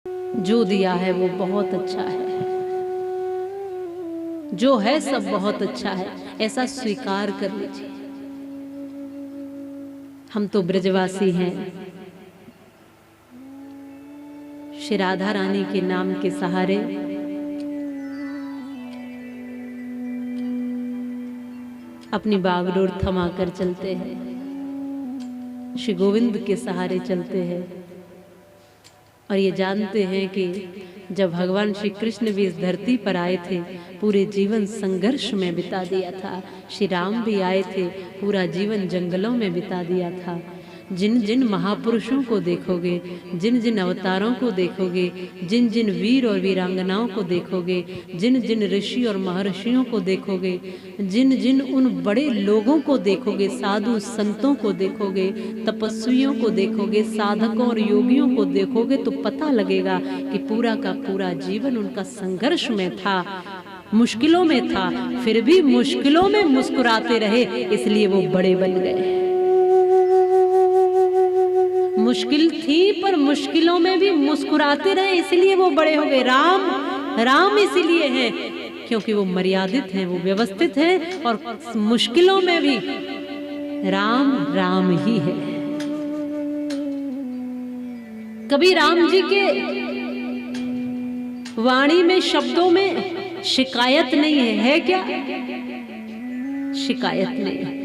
जो दिया है वो बहुत अच्छा है, जो है सब बहुत अच्छा है, ऐसा स्वीकार कर लीजिए। हम तो ब्रजवासी हैं, श्री राधा रानी के नाम के सहारे अपनी बागडोर थमा कर चलते हैं, श्री गोविंद के सहारे चलते हैं और ये जानते हैं कि जब भगवान श्री कृष्ण भी इस धरती पर आए थे पूरे जीवन संघर्ष में बिता दिया था, श्री राम भी आए थे पूरा जीवन जंगलों में बिता दिया था। जिन जिन महापुरुषों को देखोगे, जिन जिन अवतारों को देखोगे, जिन जिन वीर और वीरांगनाओं को देखोगे, जिन जिन ऋषि और महर्षियों को देखोगे, जिन जिन उन बड़े लोगों को देखोगे, साधु संतों को देखोगे, तपस्वियों को देखोगे, साधकों और योगियों को देखोगे तो पता लगेगा कि पूरा का पूरा जीवन उनका संघर्ष में था, मुश्किलों में था, फिर भी मुश्किलों में मुस्कुराते रहे, इसलिए वो बड़े बन गए। मुश्किल थी पर मुश्किलों में भी मुस्कुराते रहे, इसलिए वो बड़े हो गए। राम राम इसीलिए हैं क्योंकि वो मर्यादित हैं, वो व्यवस्थित हैं और मुश्किलों में भी राम राम ही है। कभी राम जी के वाणी में, शब्दों में शिकायत नहीं है क्या? शिकायत नहीं है।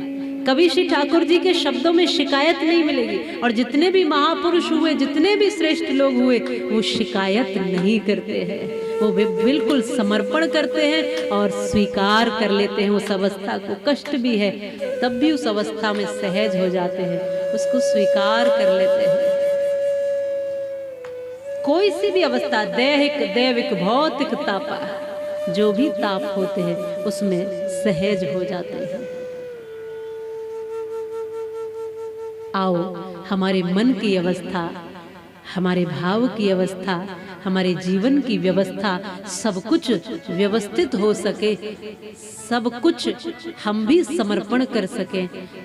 कभी श्री ठाकुर जी के शब्दों में शिकायत नहीं मिलेगी। और जितने भी महापुरुष हुए, जितने भी श्रेष्ठ लोग हुए, वो शिकायत नहीं करते हैं, वो बिल्कुल समर्पण करते हैं और स्वीकार कर लेते हैं उस अवस्था को। कष्ट भी है तब भी उस अवस्था में सहज हो जाते हैं, उसको स्वीकार कर लेते हैं। कोई सी भी अवस्था, दैहिक, दैविक, भौतिक तापा, जो भी ताप होते हैं उसमें सहज हो जाते हैं। आओ हमारे मन की अवस्था, हमारे भाव की अवस्था, हमारे जीवन की व्यवस्था, सब कुछ व्यवस्थित हो सके, सब कुछ हम भी समर्पण कर सके,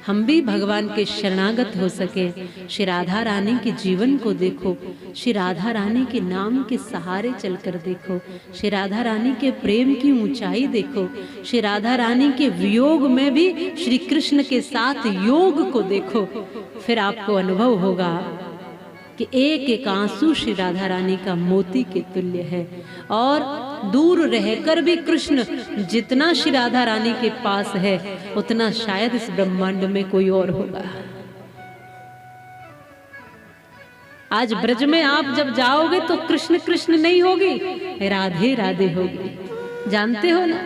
हम भी भगवान के शरणागत हो सके। श्री राधा रानी के जीवन को देखो, श्री राधा रानी के नाम के सहारे चलकर देखो, श्री राधा रानी के प्रेम की ऊंचाई देखो, श्री राधा रानी के वियोग में भी श्री कृष्ण के साथ योग को देखो। फिर आपको अनुभव होगा कि एक एक आंसू श्री राधा रानी का मोती के तुल्य है। और दूर रहकर भी कृष्ण जितना श्री राधा रानी के पास है उतना शायद इस ब्रह्मांड में कोई और होगा। आज ब्रज में आप जब जाओगे तो कृष्ण कृष्ण नहीं होगी, राधे राधे होगी। जानते हो ना,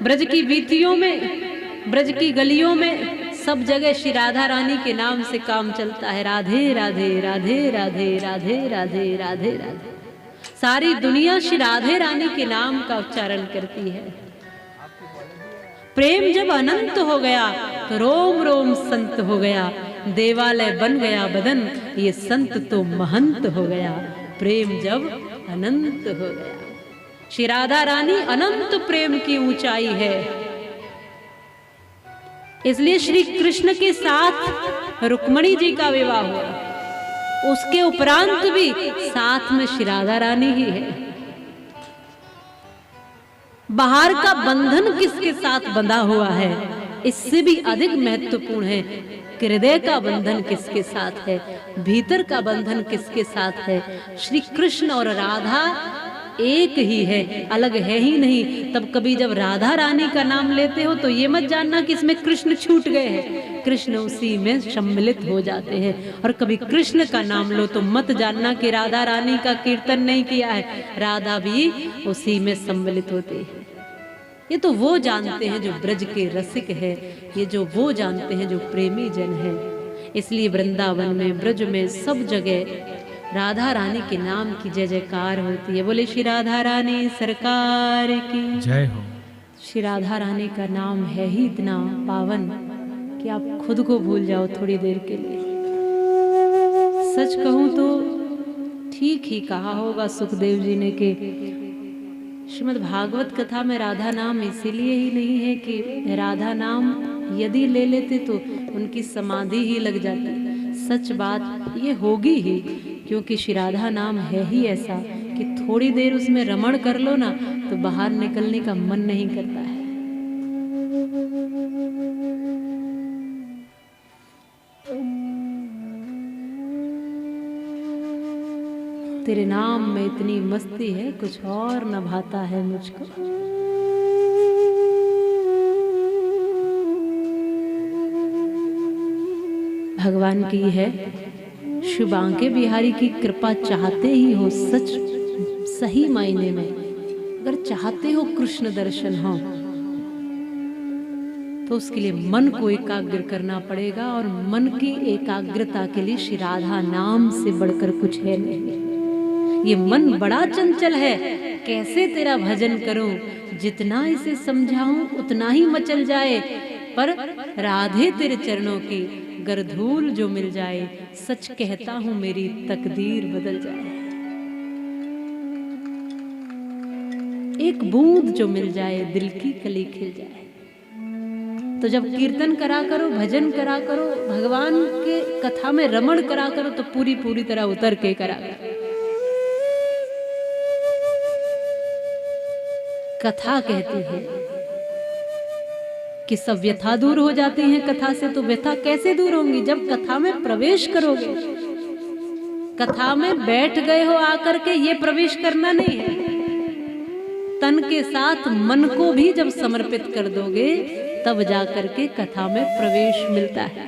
ब्रज की वीथियों में, ब्रज की गलियों में सब जगह श्री राधा रानी के नाम से काम चलता है। राधे राधे राधे राधे राधे राधे राधे राधे। सारी दुनिया श्री राधे रानी के नाम का उच्चारण करती है। प्रेम जब अनंत हो गया तो रोम रोम संत हो गया, देवालय बन गया बदन, ये संत तो महंत हो गया। प्रेम जब अनंत हो गया, श्री राधा रानी अनंत प्रेम की ऊंचाई है। इसलिए श्री कृष्ण के साथ रुक्मणी जी का विवाह हुआ, उसके उपरांत भी साथ में श्री राधा रानी ही है। बाहर का बंधन किसके साथ बंधा हुआ है, इससे भी अधिक महत्वपूर्ण है हृदय का बंधन किसके साथ है, भीतर का बंधन किसके साथ है। श्री कृष्ण और राधा एक ही है, अलग है ही नहीं। तब कभी जब राधा रानी का नाम लेते हो तो ये मत जानना कि इसमें कृष्ण छूट गए हैं, कृष्ण उसी में सम्मिलित हो जाते हैं। और कभी कृष्ण का नाम लो तो मत जानना कि राधा रानी का कीर्तन नहीं किया है, राधा भी उसी में सम्मिलित होते हैं। ये तो वो जानते हैं जो ब्रज के रसिक है, ये जो वो जानते हैं जो प्रेमी जन है। इसलिए वृंदावन में, ब्रज में, सब जगह राधा रानी के नाम की जय जयकार होती है। बोले श्री राधा रानी सरकार की जय हो। श्री राधा रानी का नाम है ही इतना पावन कि आप खुद को भूल जाओ थोड़ी देर के लिए। सच कहूं तो ठीक ही कहा होगा सुखदेव जी ने कि श्रीमद् भागवत कथा में राधा नाम इसीलिए ही नहीं है कि राधा नाम यदि ले लेते तो उनकी समाधि ही लग जाती। सच बात ये होगी ही, क्योंकि श्री राधा नाम है ही ऐसा कि थोड़ी देर उसमें रमण कर लो ना तो बाहर निकलने का मन नहीं करता है। तेरे नाम में इतनी मस्ती है, कुछ और न भाता है मुझको। भगवान की है शिव बांके बिहारी की कृपा चाहते ही हो, सच सही मायने में अगर चाहते हो कृष्ण दर्शन हो तो उसके लिए मन को एकाग्र करना पड़ेगा, और मन की एकाग्रता के लिए श्री राधा नाम से बढ़कर कुछ है नहीं। ये मन बड़ा चंचल है, कैसे तेरा भजन करूं, जितना इसे समझाऊं उतना ही मचल जाए, पर राधे तेरे चरणों की गरधूल जो मिल जाए, सच कहता हूं मेरी तकदीर बदल जाए। एक बूंद जो मिल जाए, दिल की कली खिल जाए। तो जब कीर्तन करा करो, भजन करा करो, भगवान के कथा में रमण करा करो, तो पूरी तरह उतर के करा करो। कथा कहती है कि सब व्यथा दूर हो जाती हैं कथा से, तो व्यथा कैसे दूर होंगी जब कथा में प्रवेश करोगे। कथा में बैठ गए हो आकर के, ये प्रवेश करना नहीं है। तन के साथ मन को भी जब समर्पित कर दोगे तब जाकर के कथा में प्रवेश मिलता है।